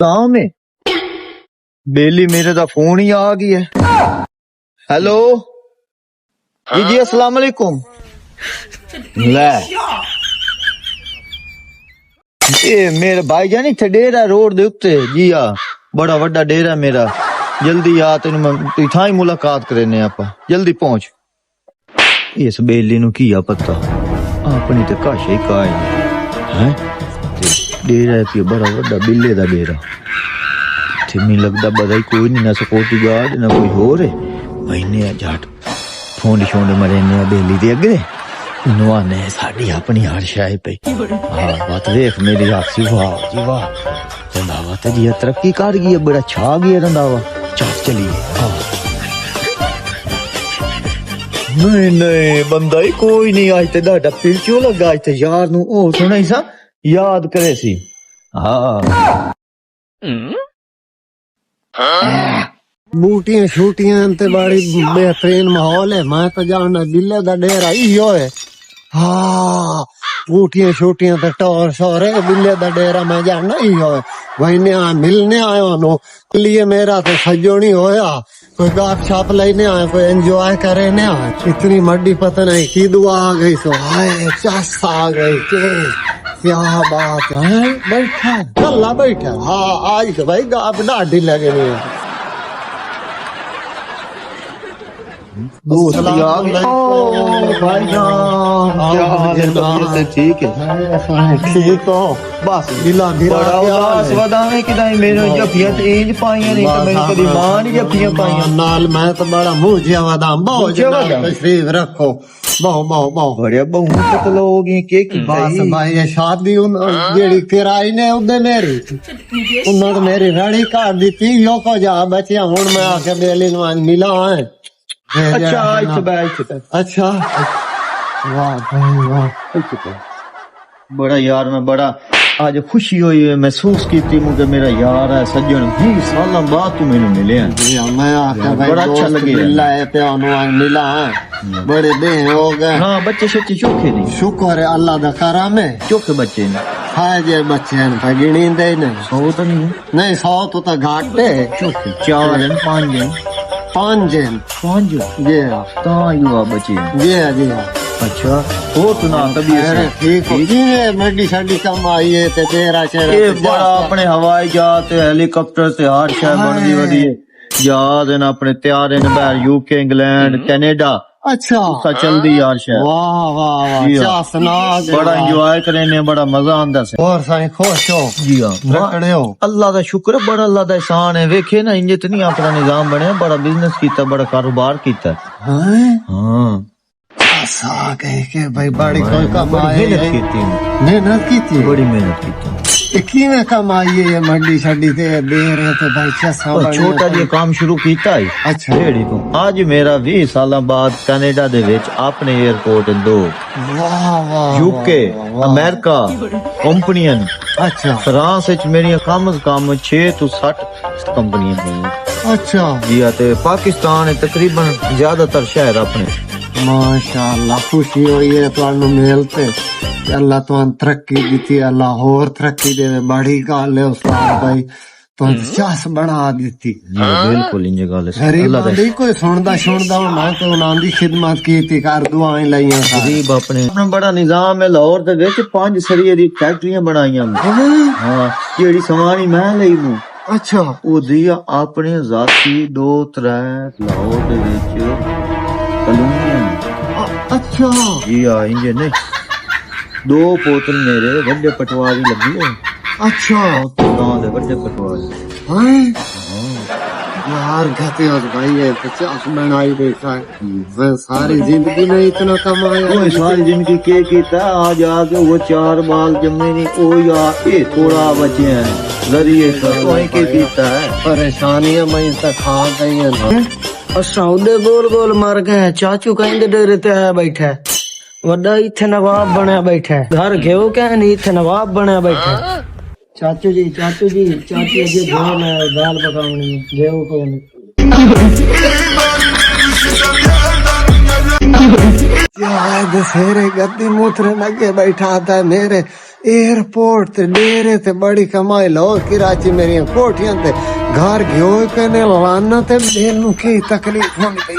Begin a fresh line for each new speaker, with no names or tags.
काम है बेली मेरे दा फोन ही आ गया है। हेलो जी जी अस्सलाम वालेकुम। ले ये मेरे भाईजान इत्थे डेरा रोड दे उत्ते जी हाँ बड़ा वड्डा डेरा मेरा। जल्दी आ तेन तू इत्थां ही मुलाकात करेने आपा जल्दी पहुंच। इस बेली नु की आ पता अपनी ते काशे ही काए हैं डेरा है कि बड़ा वड्डा बिल्ले दा डेरा। इत्थे मी लगदा बड़ा ही कोई नहीं ना सिक्योरिटी गार्ड ना कोई होर है महीने जट फोन शोंड मरे ने बेली दे अगे नवाने साडी अपनी हर शाय पे। हाँ बात देख मेरी आखसी वाह जी वाह रंधावा ते जी तरक्की कर गई है बड़ा छा गया रंधावा। चल चलिए हाँ नहीं नहीं बंदा ही कोई नहीं आज ते डाटा पिलचो लगा आज ते यार नु ओ सुनाई सा याद करे सी। हाँ
बूटियां शूटियां ते बड़ी बेहतरीन माहौल है। मैं तो जाना बिल्ले दा डेरा इहो है। हाँ बूटियां शूटियां ते टोर शोर है बिल्ले दा डेरा मैं जाना इहो है। वहीने मिलने आयो नो लिए मेरा तो सजो नहीं होया कोई गाप छाप लेने आए कोई एंजॉय करे ने आए। इतनी मड्डी पता नहीं की दुआ आ गई सो हाय चस आ गई क्या बात है। बैठा कल्ला बैठा हाँ आज तो भाई गाप डाढ़ी लगे नहीं
ठीक है
ठीक हो बस गिला
बड़ा उदास वदाने कि नहीं मेरे जफियां ते इंज पाइयां नहीं तो मेरी कदी मां नहीं जफियां पाइयां नाल
मैं तो बड़ा मुंह जिया वदाम बहुत तशरीफ रखो बहु बहु बहु
बड़े बहु तो लोग के की
बस भाई ये शादी जेड़ी किराई ने उदे मेरी उन्होंने तो मेरी रड़ी काट दी थी यो को जा बचिया हुन मैं आके बेली नु मिला है।
अच्छा अच्छा
वाह भाई वाह
बड़ा यार मैं बड़ा आज खुशी हुई है महसूस की मुझे मेरा यार है सज्जन 20 साल बाद तू मैंने मिले हैं।
मैं आके भाई
बड़ा अच्छा लगे
मिला है प्यार मिला है बड़े दिन हो गए।
हाँ बच्चे शच्चे चोखे नहीं
शुक्र है अल्लाह दा करम है
चोखे बच्चे ने
हाय जे बच्चे हैं गिनी दे नहीं
100 तो नहीं है
नहीं 100 तो घाट है
चोखे 4 दिन 5 दिन
5 दिन
5
जी हाँ
ता युवा बच्चे
जी हाँ जी हाँ।
अच्छा हो सुना कभी
ठीक है मड्डी शादी कम आई है ते तेरा चेहरा
ये बड़ा अपने हवाई जहाज हेलीकॉप्टर से हर शहर बढ़ती वधी जहाज है अपने तैयार है बाहर यूके इंग्लैंड कनाडा
अच्छा
चलदी यार शहर
वाह वाह वाह सुना
बड़ा एंजॉय करने बड़ा मजा आंदा से
और साईं खुश हो
जी हाँ
रखड़े हो
अल्लाह का शुक्र है बड़ा अल्लाह का एहसान है वेखे ना इंज इतनी अपना निजाम बनया बड़ा बिजनेस कीता बड़ा कारोबार कीता। हाँ
आ गए के भाई बड़ी कोई कमाई मेहनत की थी
बड़ी मेहनत की
की में कमाई है मड्डी शड्डी ते दे रहे थे भाई क्या
छोटा जी काम शुरू कीता है।
अच्छा
रेडी तो आज मेरा 20 साल बाद कनाडा दे विच अपने एयरपोर्ट 2 यूके अमेरिका कंपनियां
अच्छा
फ्रांस विच मेरी कम से कम 6 तो 60 कंपनियां
अच्छा
जी ते पाकिस्तान तकरीबन ज्यादातर शहर अपने
माशाअल्लाह खुशी हुई है तुहानू मिलते अल्लाह तुहानू तरक्की दी अल्लाह होर तरक्की दे बड़ी गल है उस्ताद भाई तुहानू चास बना दी
बिल्कुल इंज गल है
गरीब दी कोई सुनदा मैं तो उन्हां दी खिदमत कीती कर दुआएं लईयां
गरीब अपने बड़ा निजाम है लाहौर दे विच 5 सरिये दी फैक्ट्रियां बनाईयां हां जेड़ी समानी मैं लई मु
अच्छा
ओ दिया अपने जाती 2-3 लाहौर दे विच
अच्छा
जी हाँ इंजे नहीं 2 पोतल मेरे वड्डे पटवारी लगी है। अच्छा गांव दे वड्डे पटवारी
यार कहते हो भाई ये 50 बनाई बैठा है मैं सारी जिंदगी में इतना कमाया
वो सारी जिंदगी के कीता आज आके वो 4 बाल जमे नहीं ओ यार ये थोड़ा बचे हैं जरिए कोई के कीता है
परेशानियां मैं तक खा गई है।
सौदे गोल गोल मार गए चाचू कहीं डेरे ते आया बैठा वड्डा इथे नवाब बनया बैठा घर घेव क्या नहीं इथे नवाब बनया बैठा चाचू जी अगे धान है दाल पकावनी घेव को
दशहरे गद्दी मूथरे लगे बैठा था मेरे एयरपोर्ट ते डेरे ते बड़ी कमाई लो कराची मेरी कोठियां ते घर गयो कने लाना ते मेनू की तकलीफ होनी पई